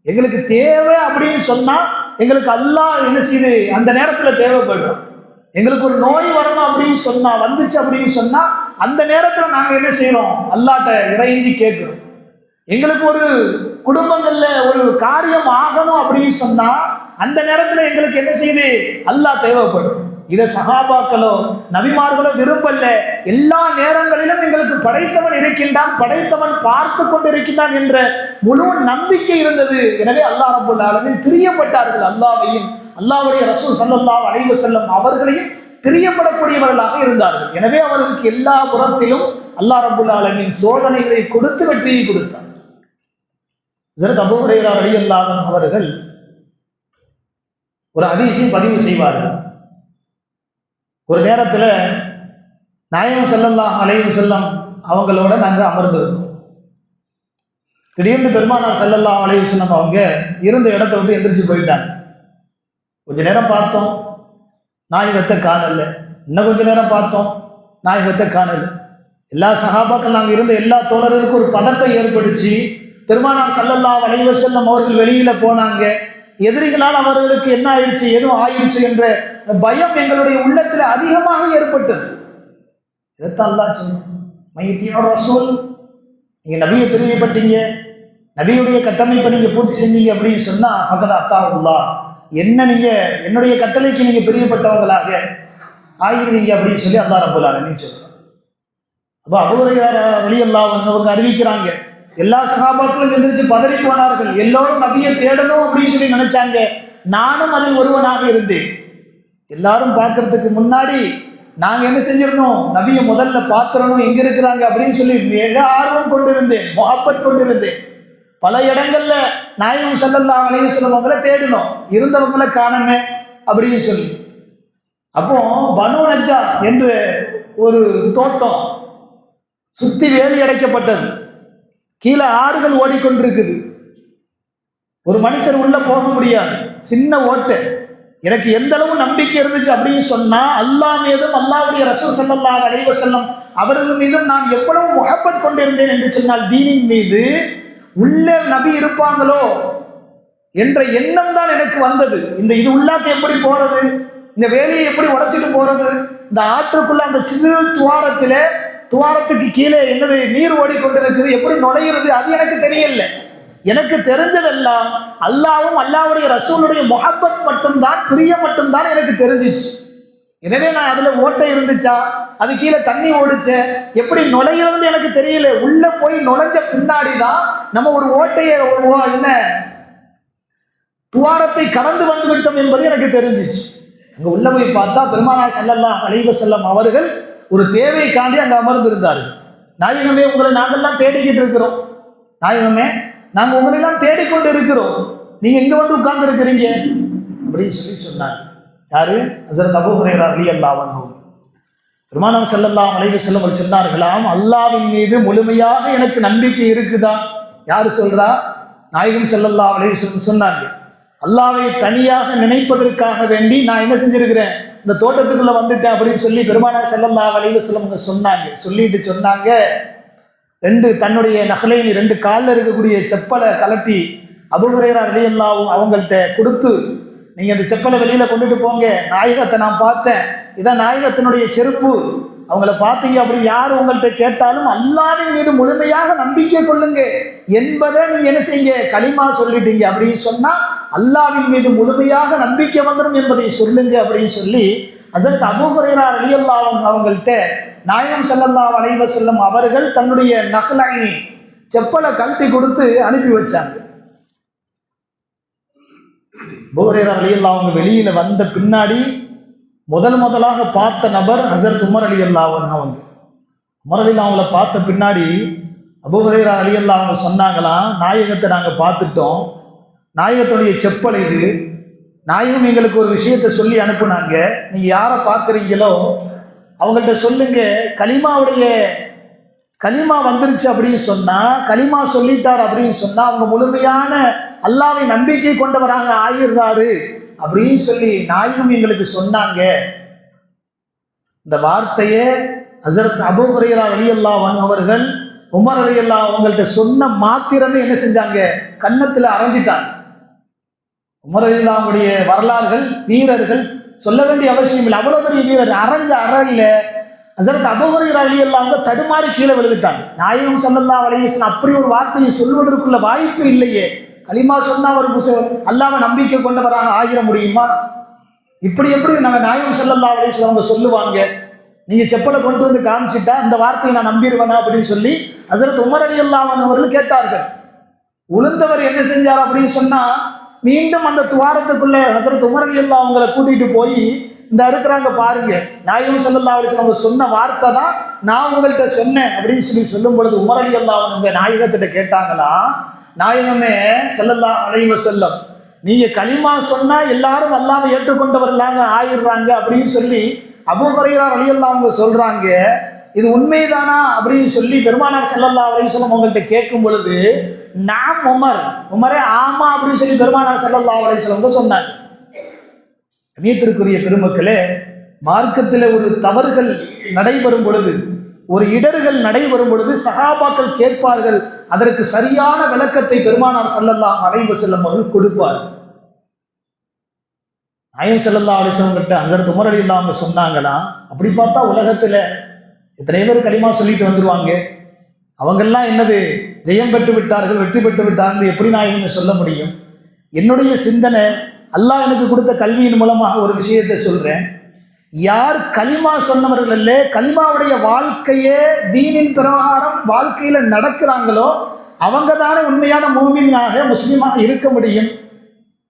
எங்களுக்கு தேவை அப்படின்னு சொன்னா எங்களுக்கு அல்லாஹ் என்ன செய்யுது, அந்த நேரத்தில் தேவைப்படுறோம். எங்களுக்கு ஒரு நோய் வரணும் அப்படின்னு சொன்னா, வந்துச்சு அப்படின்னு சொன்னா அந்த நேரத்தில் நாங்கள் என்ன செய்யறோம், அல்லாஹ்ட்ட இறைஞ்சி கேட்கிறோம். எங்களுக்கு ஒரு குடும்பங்கள்ல ஒரு காரியம் ஆகணும் அப்படின்னு சொன்னா அந்த நேரத்தில் எங்களுக்கு என்ன செய்யுது, அல்லாஹ் தேவைப்படும். இதை சஹாபாக்களோ நபிமார்களோ விரும்பல்ல. எல்லா நேரங்களிலும் எங்களுக்கு படைத்தவன் இருக்கின்றான், படைத்தவன் பார்த்து கொண்டிருக்கின்றான் என்ற முழு நம்பிக்கை இருந்தது. எனவே அல்லாஹ் ரப்பல் ஆலமீன் பிரியப்பட்டார்கள். அல்லாஹ்வையும் அல்லாஹ்வுடைய ரசூல் ஸல்லல்லாஹு அலைஹி வஸல்லம் அவர்களையும் பிரியப்படக்கூடியவர்களாக இருந்தார்கள். எனவே அவர்களுக்கு எல்லா புறத்திலும் அல்லாஹ் ரப்பல் ஆலமீன் சோதனைகளை கொடுத்து வெற்றியை கொடுத்தார். ஹஜ்ரத் அபூ ஹுரைரா ரலியல்லாஹு அன்ஹு அவர்கள் ஒரு ஹதீஸை பதிவு செய்வார்கள். ஒரு நேரத்தில் நாயகம் ஸல்லல்லாஹு அலைஹி வஸல்லம் அவங்களோட நாங்கள் அமர்ந்திருந்தோம். திடீர்னு பெருமானார் ஸல்லல்லாஹு அலைஹி வஸல்லம் அவங்க இருந்த இடத்த விட்டு எந்திரிச்சு போயிட்டாங்க. கொஞ்ச நேரம் பார்த்தோம், நாயகத்தை காணல. இன்னும் கொஞ்ச நேரம் பார்த்தோம், நாயகத்தை காணல. எல்லா சஹாபாக்கள் நாங்கள் இருந்த எல்லா தோழர்களுக்கும் ஒரு பதட்டம் ஏற்பட்டுச்சு. பெருமானார் ஸல்லல்லாஹு அலைஹி வஸல்லம் அவர்கள் வெளியில போனாங்க. எதிரிகளால் அவர்களுக்கு என்ன ஆயிடுச்சு, எதுவும் ஆயிடுச்சு என்ற பயம் எங்களுடைய உள்ளத்தில் அதிகமாக ஏற்பட்டது. இதைத்தான் அல்லாஹ் சொன்னான், மையத்தியா ரசூல், நீங்க நபியை பிரியப்பட்டீங்க, நபியுடைய கட்டமைப்பை நீங்க பூர்த்தி செஞ்சீங்க அப்படின்னு சொன்னா ஃபகத் அத்தாவுல்லாஹ், என்ன நீங்க என்னுடைய கட்டளைக்கு நீங்க பிரியப்பட்டவங்களாக ஆகிறீங்க அப்படின்னு சொல்லி அல்லாஹ் ரப்பல் ஆலமீன் சொல்றான். அப்போ அபூ ஹுரைரா ரலியல்லாஹு அன்ஹு அவங்க அறிவிக்கிறாங்க, எல்லா சஹாபாக்களும் எந்திரிச்சு பதறி போனார்கள். எல்லோரும் நபியை தேடணும் அப்படின்னு சொல்லி நினைச்சாங்க. நானும் அதில் ஒருவனாக இருந்தேன். எல்லாரும் பார்க்கறதுக்கு முன்னாடி நாங்கள் என்ன செஞ்சிருந்தோம், நபியை முதல்ல பார்த்துடணும், எங்க இருக்கிறாங்க அப்படின்னு சொல்லி மிக ஆர்வம் கொண்டிருந்தேன், முஹப்பத் கொண்டிருந்தேன். பல இடங்கள்ல நாயகம் ஸல்லல்லாஹு அலைஹி வஸல்லம் அவங்களை தேடினோம், இருந்தவங்களை காணமே அப்படின்னு சொல்லி. அப்போ பனு நஜ்ஜாஸ் என்று ஒரு தோட்டம் சுத்தி வேலி அடைக்கப்பட்டது, கீழே ஆறுகள் ஓடிக்கொண்டிருக்குது, ஒரு மனுஷர் உள்ள போக முடியாது, சின்ன ஓட்டை. எனக்கு எந்த அளவு நம்பிக்கை இருந்துச்சு அப்படின்னு சொன்னா, அல்லாஹ் மீதும் அல்லாஹ்வுடைய ரசூல் ஸல்லல்லாஹு அலைஹி வஸல்லம் அவர்கள் மீதும் நான் எவ்வளவு முஹப்பத் கொண்டிருந்தேன் என்று சொன்னால், தீனின் மீது உள்ளே நபி இருப்பாங்களோ என்ற எண்ணம் தான் எனக்கு வந்தது. இது உள்ளாக்க எப்படி போறது, இந்த வேலையை எப்படி உடைச்சிட்டு போறது, இந்த ஆற்றுக்குள்ள அந்த சிறு துவாரத்துக்கு கீழே என்னது நீர் ஓடிக்கொண்டிருக்குது, எப்படி நுழையிறது, அது எனக்கு தெரியல. எனக்கு தெரிஞ்சதெல்லாம் அல்லாவும் அல்லாஹ்வுடைய ரசூலுடைய முஹப்பத் மட்டும்தான், பிரியம் மட்டும்தான் எனக்கு தெரிஞ்சிச்சு. எனவே நான் அதுல ஓட்டை இருந்துச்சா, அது கீழே தண்ணி ஓடிச்ச, எப்படி நுழையிறதுன்னு எனக்கு தெரியல. உள்ள போய் நுழைஞ்ச பின்னாடி தான் நம்ம ஒரு ஓட்டையை என்ன துவாரத்தை கடந்து வந்து விட்டோம் என்பது எனக்கு தெரிஞ்சிச்சு. அங்க உள்ள போய் பார்த்தா பெருமானார் ஸல்லல்லாஹு அலைஹி வஸல்லம் அவர்கள் ஒரு தேவைக்காண்டி அங்க அமர்ந்திருந்தார்கள். நாயகமே, உங்களை நாங்கள்லாம் தேடிக்கிட்டு இருக்கிறோம், நாயகமே நாங்கள் உங்களெல்லாம் தேடிக்கொண்டு இருக்கிறோம், நீங்க எங்க வந்து உட்கார்ந்து இருக்கிறீங்க அப்படின்னு சொல்லி சொன்னாங்க. யாரு? ஹஜ்ரத் அபூ ஹுரைரா ரலியல்லாஹு அன்ஹு. பெருமானார் ஸல்லல்லாஹு அலைஹி வஸல்லம் அவர்கள் சொன்னார்களாம், அல்லாஹ்வின் மீது முழுமையாக எனக்கு நம்பிக்கை இருக்குதா? யாரு சொல்றா? நாயகம் ஸல்லல்லாஹு அலைஹி வஸல்லம் சொன்னாங்க, அல்லாஹ்வை தனியாக நினைப்பதற்காக வேண்டி நான் என்ன செஞ்சிருக்கிறேன், இந்த தோட்டத்துக்குள்ள வந்துட்டேன் அப்படின்னு சொல்லி பெருமானார் ஸல்லல்லாஹு அலைஹி வஸல்லம் சொன்னாங்க. சொல்லிட்டு சொன்னாங்க, தன்னுடைய நகலைனி 2 காலில் இருக்கக்கூடிய செப்பலை கலட்டி அபூ ஹுரைரா ரலியல்லாஹு அவங்கள்ட்ட கொடுத்து, நீங்க அந்த செப்பலை வெளியில கொண்டுட்டு போங்க, நாயகத்தை நான் பார்த்தேன், இதான் நாயகத்தினுடைய செருப்பு, அவங்கள பார்த்தீங்க அப்படி யார் உங்கள்கிட்ட கேட்டாலும் அல்லாஹ்வின் மீது முழுமையாக நம்பிக்கை கொள்ளுங்க என்பதை நீங்க என்ன செய்யுங்க, களிமா சொல்லிட்டீங்க அப்படின்னு சொன்னா அல்லாஹ்வின் மீது முழுமையாக நம்பிக்கை வந்துடும் என்பதை சொல்லுங்க அப்படின்னு சொல்லி ஹஜ்ரத் அபூ ஹுரைரா ரலியல்லாஹு அன்ஹு அவங்கள்ட்ட நாயகம் ஸல்லல்லாஹு அலைஹி வஸல்லம் அவர்கள் தன்னுடைய நகலைனி செப்பலை கழட்டி கொடுத்து அனுப்பி வச்சாங்க. அபூ ஹுரைரா ரலியல்லாஹு அன்ஹு வெளியில வந்த பின்னாடி முதலாக பார்த்த நபர் ஹஜ்ரத் உமர் ரலியல்லாஹு அன்ஹு அவங்க. உமர் ரலியல்லாஹு அவங்கள பார்த்த பின்னாடி அபூ ஹுரைரா ரலியல்லாஹு அவங்க சொன்னாங்களாம், நாயகத்தை நாங்கள் பார்த்துட்டோம், நாயகத்துடைய செப்பல் இது, நாயகம் எங்களுக்கு ஒரு விஷயத்தை சொல்லி அனுப்புனாங்க, நீங்க யாரை பார்க்குறீங்களோ அவங்கள்ட்ட சொல்லுங்க, கலிமா வந்துருச்சு அப்படின்னு சொன்னா, கலிமா சொல்லிட்டார் அப்படின்னு சொன்னா அவங்க முழுமையான அல்லாஹ்வை நம்பிக்கை கொண்டவராக ஆயிடுறாரு அப்படின்னு சொல்லி நாயகம் எங்களுக்கு சொன்னாங்க. இந்த வார்த்தையை ஹஜ்ரத் அபூ ஹுரைரா ரலியல்லாஹு அன்ஹு அவர்கள் உமர் ரலியல்லாஹு அவங்கள்ட்ட சொன்ன மாத்திரமே என்ன செஞ்சாங்க, கன்னத்துல அரைஞ்சிட்டாங்க. உமர் ரலியல்லாஹுடைய வரலாறுகள், வீரர்கள் சொல்ல வேண்டிய அவசியம் இல்லை, அவ்வளவு பெரிய வீரர். அரைஞ்ச அறையில ஹஜ்ரத் அபூ ஹுரைரா ரலியல்லாஹு தடுமாறி கீழே விழுந்துட்டாங்க. நாயகம் ஸல்லல்லாஹு அலைஹி வஸல்லம் அப்படி ஒரு வார்த்தையை சொல்வதற்குள்ள வாய்ப்பு இல்லையே. கலிமா சொன்னா ஒரு அல்லாஹ்வை நம்பிக்கை கொண்டவராக ஆகிட முடியுமா? இப்படி எப்படி நாங்கள் நாயகம் ஸல்லல்லாஹு அலைஹி வஸல்லம் அவங்க சொல்லுவாங்க, நீங்கள் செப்பலை கொண்டு வந்து காமிச்சிட்டா இந்த வார்த்தையை நான் நம்பிடுவேனா அப்படின்னு சொல்லி ஹஸரத் உமர் ரலியல்லாஹு அன்ஹு அவர்கள் கேட்டார்கள். உளுந்தவர் என்ன செஞ்சார் அப்படின்னு சொன்னா, மீண்டும் அந்த துவாரத்துக்குள்ள ஹஸரத் உமர் ரலியல்லாஹு அவங்களை கூட்டிட்டு போய், இந்த இருக்கிறாங்க பாருங்க, நாயகம் ஸல்லல்லாஹு அலைஹி வஸல்லம் அவங்க சொன்ன வார்த்தை தான் நான் உங்கள்கிட்ட சொன்னேன் அப்படின்னு சொல்லி சொல்லும் பொழுது உமர் ரலியல்லாஹு அன்ஹு நாயகத்திட்ட கேட்டாங்களா, நாயகமே ஸல்லல்லாஹு அலைஹி வஸல்லம், நீங்க கலிமா சொன்னா எல்லாரும் அல்லாஹ்வை ஏற்றுக்கொண்டவர்களாக ஆயிடுறாங்க அப்படின்னு சொல்லி அபூ ஹுரைரா ரலியல்லாஹு அன்ஹு சொல்றாங்க, இது உண்மைதானா அப்படின்னு சொல்லி பெருமானார் ஸல்லல்லாஹு அலைஹி வஸல்லம் அவங்கள்ட்ட கேட்கும் பொழுது, நாம் உமரே ஆமா அப்படின்னு சொல்லி பெருமானார் ஸல்லல்லாஹு அலைஹி வஸல்லம் சொன்னாங்க. கண்ணியத்திற்குரிய பெருமக்களே, மார்க்கத்தில் ஒரு தவறுகள் நடைபெறும் பொழுது, ஒரு இடர்கள் நடைபெறும் பொழுது சஹாபாக்கள் கேட்பார்கள், அதற்கு சரியான விளக்கத்தை பெருமானார் ஸல்லல்லாஹு அலைஹி வஸல்லம் அவர்கள் கொடுப்பார்கள். நாயகம் ஸல்லல்லாஹு அலைஹி வஸல்லம் கிட்ட ஹஸரத் உமர் ரலியல்லாஹு அன்ஹு சொன்னாங்களா, அப்படி பார்த்தா உலகத்தில் எத்தனை பேர் கலிமா சொல்லிட்டு வந்துடுவாங்க, அவங்கெல்லாம் என்னது ஜெயம் பெற்று விட்டார்கள், வெற்றி பெற்று விட்டார்கள், எப்படி நாயகம் சொல்ல முடியும்? என்னுடைய சிந்தனை, அல்லாஹ் எனக்கு கொடுத்த கல்வியின் மூலமாக ஒரு விஷயத்தை சொல்றேன். யார் கலிமா சொன்னவர்கள் அல்ல, கலிமாவுடைய வாழ்க்கையே தீனின் பிரகாரம் வாழ்க்கையில நடக்கிறாங்களோ அவங்க தானே உண்மையான மூமினாக முஸ்லீமாக இருக்க முடியும்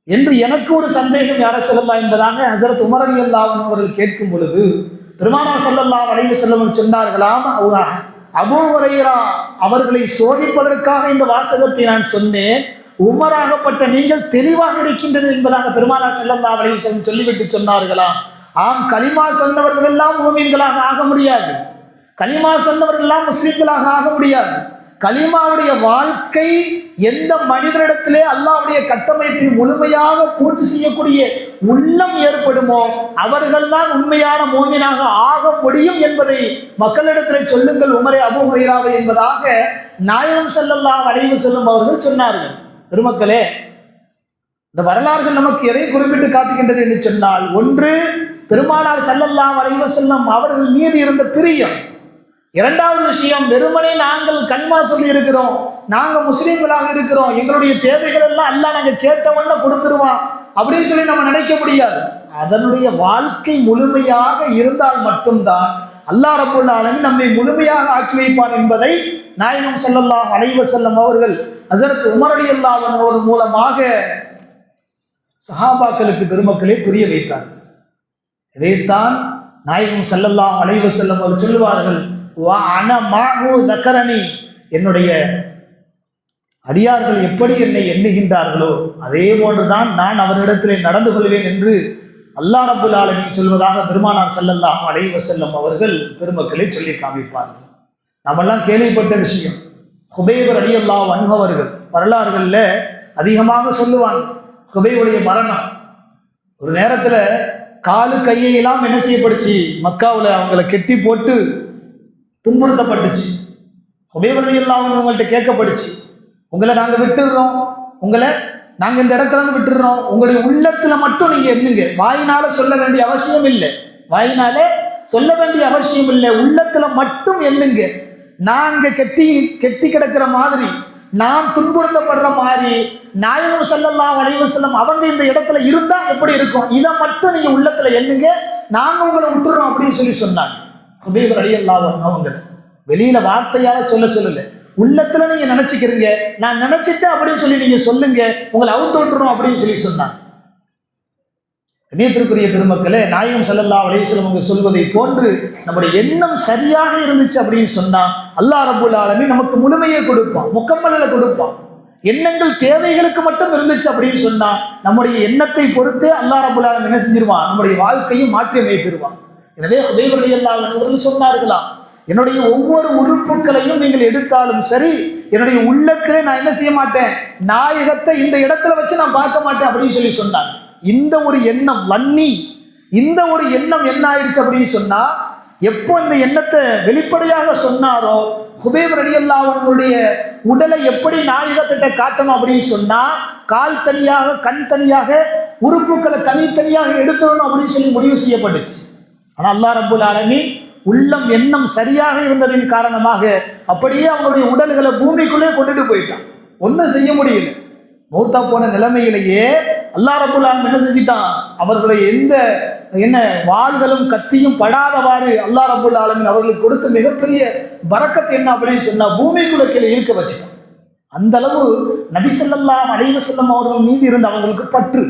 என்று எனக்கு ஒரு சந்தேகம் யார சொல்லலாம் என்பதாக ஹஸரத் உமர் ரலியல்லாஹு அன்ஹு அவர்கள் கேட்கும் பொழுது பெருமானார் ஸல்லல்லாஹு அலைஹி வஸல்லம் சொன்னார்களாம், அபூ ஹுரைரா அவர்களை சோதிப்பதற்காக இந்த வாசகத்தை நான் சொன்னேன், உமராகப்பட்ட நீங்கள் தெளிவாக இருக்கின்றனர் என்பதாக பெருமானார் ஸல்லல்லாஹு அலைஹி வஸல்லம் சொல்லிவிட்டு சொன்னார்களாம், ஆம், கலிமா சொன்னவர்கள் எல்லாம் மூமின்களாக ஆக முடியாது, கலிமா சொன்னவர்கள் எல்லாம் முஸ்லிம்களாக ஆக முடியாது. கலிமாவுடைய வாழ்க்கை எந்த மனிதரிடத்திலே அல்லாஹ்வுடைய கட்டமைப்பை முழுமையாக பூர்த்தி செய்யக்கூடிய உள்ளம் ஏற்படுமோ அவர்கள் தான் உண்மையான மூமினாக ஆக முடியும் என்பதை மக்களிடத்தில் சொல்லுங்கள் உமரே அபூ ஹுரைராவே என்பதாக நாயகம் ஸல்லல்லாஹு அலைஹி வஸல்லம் அவர்கள் சொன்னார்கள். பெருமக்களே, இந்த வரலாறுகள் நமக்கு எதை குறிப்பிட்டு காட்டுகின்றது என்று சொன்னால், ஒன்று பெருமானார் ஸல்லல்லாஹு அலைஹி வஸல்லம் அவர்கள் மீது இருந்த பிரியம். இரண்டாவது விஷயம், வெறுமனே நாங்கள் கலிமா சொல்லி இருக்கிறோம், நாங்க முஸ்லீம்களாக இருக்கிறோம், எங்களுடைய தேவைகள் எல்லாம் அல்லாஹ் நாங்க கேட்டவண்ண கொடுத்துருவான் அப்படின்னு சொல்லி நம்ம நினைக்க முடியாது. அதனுடைய வாழ்க்கை முழுமையாக இருந்தால் மட்டும்தான் அல்லாஹ் ரப்பல் ஆலமீன் நம்மை முழுமையாக ஆக்கி வைப்பான் என்பதை நாயகம் ஸல்லல்லாஹு அலைஹி வஸல்லம் அவர்கள் ஹஸரத் உமர் ரலியல்லாஹு அன்ஹு மூலமாக சஹாபாக்களுக்கு பெருமக்களே புரிய வைத்தார். இதைத்தான் நாயகம் ஸல்லல்லாஹு அலைஹி வஸல்லம் அவர்கள் சொல்வார்கள், வா அன மாஹு தக்கரணி, என்னுடைய அடியார்கள் எப்படி என்னை எண்ணுகின்றார்களோ அதே போன்றுதான் நான் அவரிடத்திலே நடந்து கொள்வேன் என்று அல்லாஹ் ரப்புல் ஆலமீன் சொல்வதாக பெருமானார் ஸல்லல்லாஹு அலைஹி வஸல்லம் அவர்கள் பெருமக்களை சொல்லி காமிப்பார்கள். நாமெல்லாம் கேள்விப்பட்ட விஷயம், ஹுபைப் ரலியல்லாஹு அன்ஹு அவர்கள் வரலாறுகளில் அதிகமாக சொல்லுவாங்க. ஹுபைபுடைய மரணம் ஒரு நேரத்தில் காலு கையெல்லாம் என்ன செய்யப்படுச்சு, மக்காவில் அவங்கள கெட்டி போட்டு துன்புறுத்தப்பட்டுச்சு. ஹுபைப் ரலியல்லாஹு அன்ஹு அவங்கள்ட்ட கேட்கப்படுச்சு, உங்களை நாங்கள் விட்டுடுறோம், உங்களை நாங்கள் இந்த இடத்துல இருந்து விட்டுடுறோம், உங்களுடைய உள்ளத்தில் மட்டும் நீங்கள் எண்ணுங்க, வாயினால சொல்ல வேண்டிய அவசியம் இல்லை, வாயினாலே சொல்ல வேண்டிய அவசியம் இல்லை, உள்ளத்தில் மட்டும் எண்ணுங்க. நாங்கள் கெட்டி கிடக்கிற மாதிரி, நாம் துன்புறுத்தப்படுற மாதிரி நாயகம் ஸல்லல்லாஹு அலைஹி வஸல்லம் அவங்க இந்த இடத்துல இருந்தா எப்படி இருக்கும், இதை மட்டும் நீங்க உள்ளத்துல எண்ணுங்க, நாங்க உங்களை விட்டுறோம் அப்படின்னு சொல்லி சொன்னாங்க. ஹுபைப் ரலியல்லாஹு அன்ஹு அவங்க வெளியில வார்த்தையால சொல்லல, உள்ளத்துல நீங்க நினைச்சுக்கிறீங்க, நான் நினைச்சிட்டேன் அப்படின்னு சொல்லி நீங்க சொல்லுங்க, உங்களை அவுத்து விட்டுறோம் அப்படின்னு சொல்லி சொன்னாங்க. கண்ணியத்திற்குரிய பெருமக்களே, நாயகம் ஸல்லல்லாஹு அலைஹி வஸல்லம் அவங்க சொல்வதை போன்று நம்முடைய எண்ணம் சரியாக இருந்துச்சு அப்படின்னு சொன்னா அல்லாஹ் ரப்புல் ஆலமீன் நமக்கு முழுமையை கொடுப்பான், முக்கம்மலை கொடுப்பான். எண்ணங்கள் தேவைகளுக்கு மட்டும் இருந்துச்சு அப்படின்னு சொன்னா நம்முடைய எண்ணத்தை பொறுத்தே அல்லாஹ் ரப்புல் ஆலமீன் என்ன செஞ்சிருவான், நம்முடைய வாழ்க்கையை மாற்றி அமைத்திருவான். எனவே ஹுபைப் ரலியல்லாஹு அன்ஹு அவர்கள் சொன்னார்களாம், என்னுடைய ஒவ்வொரு உறுப்புகளையும் நீங்கள் எடுத்தாலும் சரி, என்னுடைய உள்ளத்திலே நான் என்ன செய்ய மாட்டேன், நாயகத்தை இந்த இடத்துல வச்சு நான் பார்க்க மாட்டேன் அப்படின்னு சொல்லி சொன்னாங்க. இந்த ஒரு எண்ணம் வன்னி, இந்த ஒரு எண்ணம் என்ன ஆயிடுச்சு அப்படின்னு சொன்னா, எப்போ இந்த எண்ணத்தை வெளிப்படையாக சொன்னாரோ, ஹுபைப் ரலியல்லாஹு அன்ஹுடைய உடலை எப்படி நாயகத்திட்ட காட்டணும் அப்படின்னு சொன்னா, கால் தனியாக கண் தனியாக உறுப்புகளை தனித்தனியாக எடுத்துடணும் அப்படின்னு சொல்லி முடிவு செய்யப்பட்டுச்சு. ஆனால் அல்லாஹ் ரப்புல் ஆலமீன் உள்ளம் எண்ணம் சரியாக இருந்ததின் காரணமாக அப்படியே அவங்களுடைய உடல்களை பூமிக்குள்ளே கொண்டுட்டு போயிட்டான், ஒன்றும் செய்ய முடியல. மௌத்தா போன நிலைமையிலேயே அல்லாஹ் ரப்பல் ஆலமீன் என்ன செஞ்சிட்டான், அவர்களை என்ன வாள்களும் கத்தியும் படாதவாறு அல்லாஹ் ரப்பல் ஆலமீன் அவர்களுக்கு கொடுத்த மிகப்பெரிய பரக்கத் என்ன அப்படின்னு சொன்னா, பூமிக்குள்ள கீழே இருக்க வச்சுட்டான். அந்த அளவு நபி ஸல்லல்லாஹு அலைஹி வஸல்லம் அவர்கள் மீது இருந்த அவங்களுக்கு பற்று,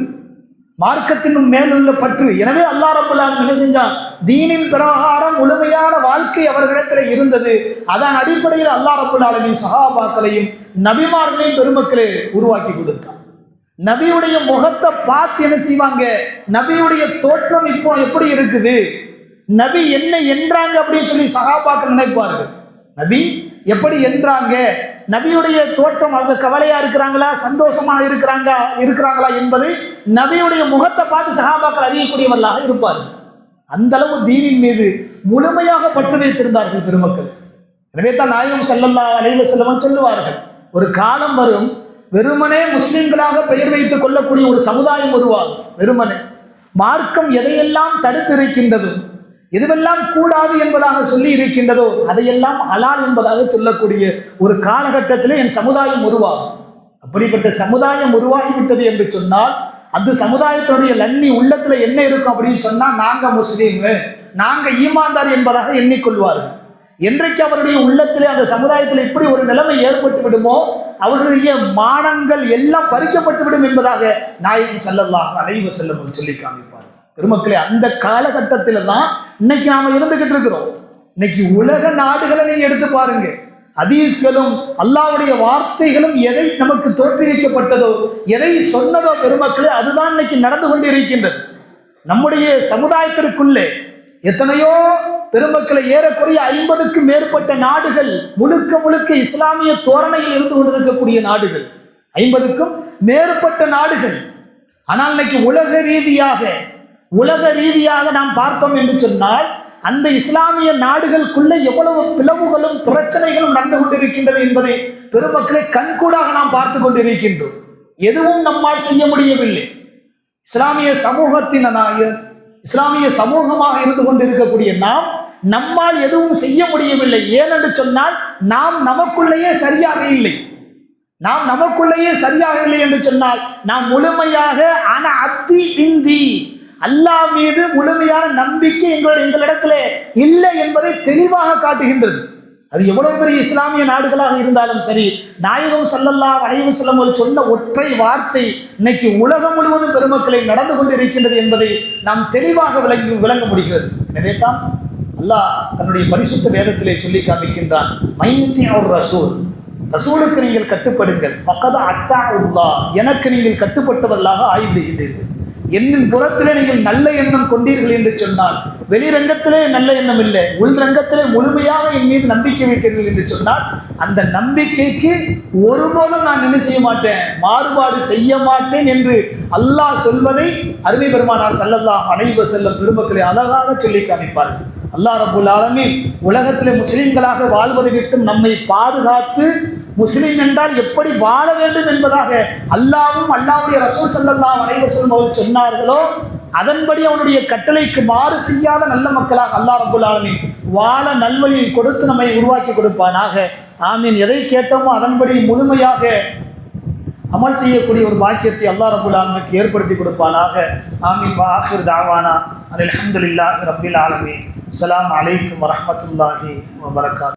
மார்க்கத்தின் மேலுள்ள பற்று. எனவே அல்லாஹ் ரப்பல் ஆலமீன் என்ன செஞ்சான், தீனின் பிரகாரம் முழுமையான வாழ்க்கை அவர்களிடத்தில் இருந்தது. அதன் அடிப்படையில் அல்லாஹ் ரப்பல் ஆலமீன் சஹாபாக்களையும் நபிமார்களையும் பெருமக்களை உருவாக்கி கொடுத்தான். நபியுடைய முகத்தை பார்த்து என்ன செய்வாங்க, நபியுடைய தோற்றம் இப்போ எப்படி இருக்குது, நபி என்ன என்றாங்க அப்படின்னு சொல்லி சஹாபாக்கள் நினைப்பார்கள். நபி எப்படி என்றாங்க, நபியுடைய தோற்றம், அவங்க கவலையா இருக்கிறாங்களா சந்தோஷமா இருக்கிறாங்களா என்பதை நபியுடைய முகத்தை பார்த்து சஹாபாக்கள் அறியக்கூடியவர்களாக இருப்பார்கள். அந்த அளவு தீனின் மீது முழுமையாக பற்று வைத்திருந்தார்கள் பெருமக்கள். எனவே தான் நாயகம் ஸல்லல்லாஹு அலைஹி வஸல்லம் சொல்லுவார்கள், ஒரு காலம் வரும் வெறுமனே முஸ்லிம்களாக பெயர் வைத்துக் கொள்ளக்கூடிய ஒரு சமுதாயம் உருவாகும். வெறுமனே மார்க்கம் எதையெல்லாம் தடுத்து இருக்கின்றதோ, எதுவெல்லாம் கூடாது என்பதாக சொல்லி இருக்கின்றதோ அதையெல்லாம் ஹலால் என்பதாக சொல்லக்கூடிய ஒரு காலகட்டத்தில் என் சமுதாயம் உருவாகும். அப்படிப்பட்ட சமுதாயம் உருவாகிவிட்டது என்று சொன்னால் அந்த சமுதாயத்துடைய லன்னி உள்ளத்துல என்ன இருக்கும் அப்படின்னு சொன்னா, நாங்க முஸ்லீம், நாங்க ஈமான்தார் என்பதாக எண்ணிக்கொள்வார்கள். என்றைக்கு அவருடைய உள்ளத்திலே அந்த சமுதாயத்தில் இப்படி ஒரு நிலைமை ஏற்பட்டு விடுமோ, அவர்களுடைய மானங்கள் எல்லாம் பறிக்கப்பட்டு விடும் என்பதாக நாயகம் ஸல்லல்லாஹு அலைஹி வஸல்லம் சொல்லி காமிப்பார். பெருமக்களே, அந்த காலகட்டத்தில் தான் இன்னைக்கு நாம இருந்துகிட்டு இருக்கிறோம். இன்னைக்கு உலக நாடுகளை நீங்க எடுத்து பாருங்க, ஹதீஸ்களும் அல்லாஹ்வுடைய வார்த்தைகளும் எதை நமக்கு தோற்றுவிக்கப்பட்டதோ, எதை சொன்னதோ பெருமக்களே, அதுதான் இன்னைக்கு நடந்து கொண்டு இருக்கின்றது. நம்முடைய சமுதாயத்திற்குள்ளே எத்தனையோ பெருமக்களை ஏறக்குறைய 50க்கும் மேற்பட்ட நாடுகள் முழுக்க இஸ்லாமிய தோரணையில் இருந்து கொண்டிருக்கக்கூடிய நாடுகள், 50க்கும் மேற்பட்ட நாடுகள். ஆனால் இன்னைக்கு உலக ரீதியாக நாம் பார்த்தோம் என்று சொன்னால், அந்த இஸ்லாமிய நாடுகளுக்குள்ள எவ்வளவு பிளவுகளும் பிரச்சனைகளும் நடந்து கொண்டிருக்கின்றது என்பதை பெருமக்களை கண்கூடாக நாம் பார்த்து கொண்டிருக்கின்றோம். எதுவும் நம்மால் செய்ய முடியவில்லை. இஸ்லாமிய சமூகமாக இருந்து கொண்டிருக்கக்கூடிய நம்மால் எதுவும் செய்ய முடியவில்லை. ஏனென்று சொன்னால் நாம் நமக்குள்ளேயே சரியாக இல்லை. என்று சொன்னால் நாம் முழுமையாக அல்லாஹ் மீது முழுமையான நம்பிக்கை எங்களிடத்திலே இல்லை என்பதை தெளிவாக காட்டுகின்றது. அது எவ்வளவு பெரிய இஸ்லாமிய நாடுகளாக இருந்தாலும் சரி, நாயகம் ஸல்லல்லாஹு அலைஹி வஸல்லம் சொன்ன ஒற்றை வார்த்தை இன்னைக்கு உலகம் முழுவதும் பெருமக்களை நடந்து கொண்டு இருக்கின்றது என்பதை நாம் தெளிவாக விளங்க முடிகிறது. எனவே தான் அல்லாஹ் தன்னுடைய பரிசுத்த வேதத்திலே சொல்லி காமிக்கின்றான், ரசூலுக்கு நீங்கள் கட்டுப்படுங்கள், ஃபக்கத அத்தாஉல்லாஹ், எனக்கு நீங்கள் கட்டுப்பட்டவர்களாக ஆகிவிடுகின்றீர்கள். என்னின் புறத்திலே நீங்கள் நல்ல எண்ணம் கொண்டீர்கள் என்று சொன்னால், வெளிரங்கத்திலே நல்ல எண்ணம் இல்லை, உள்ரங்கத்திலே முழுமையாக என் மீது நம்பிக்கை வைத்தீர்கள் என்று சொன்னால், அந்த நம்பிக்கைக்கு ஒருபோதும் நான் என்ன செய்ய மாட்டேன், மாறுபாடு செய்ய மாட்டேன் என்று அல்லாஹ் சொல்வதை அருமை பெருமானார் ஸல்லல்லாஹு அலைஹி வஸல்லம் பெருமக்களை அழகாக சொல்லி காமிப்பார்கள். அல்லாஹ் ரப்புல் ஆலமீன் உலகத்திலே முஸ்லிம்களாக வாழ்வதை விட்டும் நம்மை பாதுகாத்து, முஸ்லிம் என்றால் எப்படி வாழ வேண்டும் என்பதாக அல்லாஹ்வும் அல்லாஹ்வுடைய ரசூல் ஸல்லல்லாஹு அலைஹி வஸல்லம் அவர்கள் சொன்னார்களோ, அதன்படி அவனுடைய கட்டளைக்கு மாறு செய்யாத நல்ல மக்களாக அல்லாஹ் ரப்புல் ஆலமீன் வாழ நல்வழியை கொடுத்து நம்மை உருவாக்கி கொடுப்பானாக. ஆமீன். எதை கேட்டோமோ அதன்படி முழுமையாக அமல் செய்யக்கூடிய ஒரு பாக்கியத்தை அல்லாஹ் ரப்புல் ஆலமீனுக்கு ஏற்படுத்தி கொடுப்பானாக. ஆமீன். வ ஆகிர் தாவானா அல்ஹம்துலில்லாஹி ரப்பில் ஆலமீன். அஸ்ஸலாமு அலைக்கும் வரஹ்மத்துல்லாஹி வபரகாத்துஹு.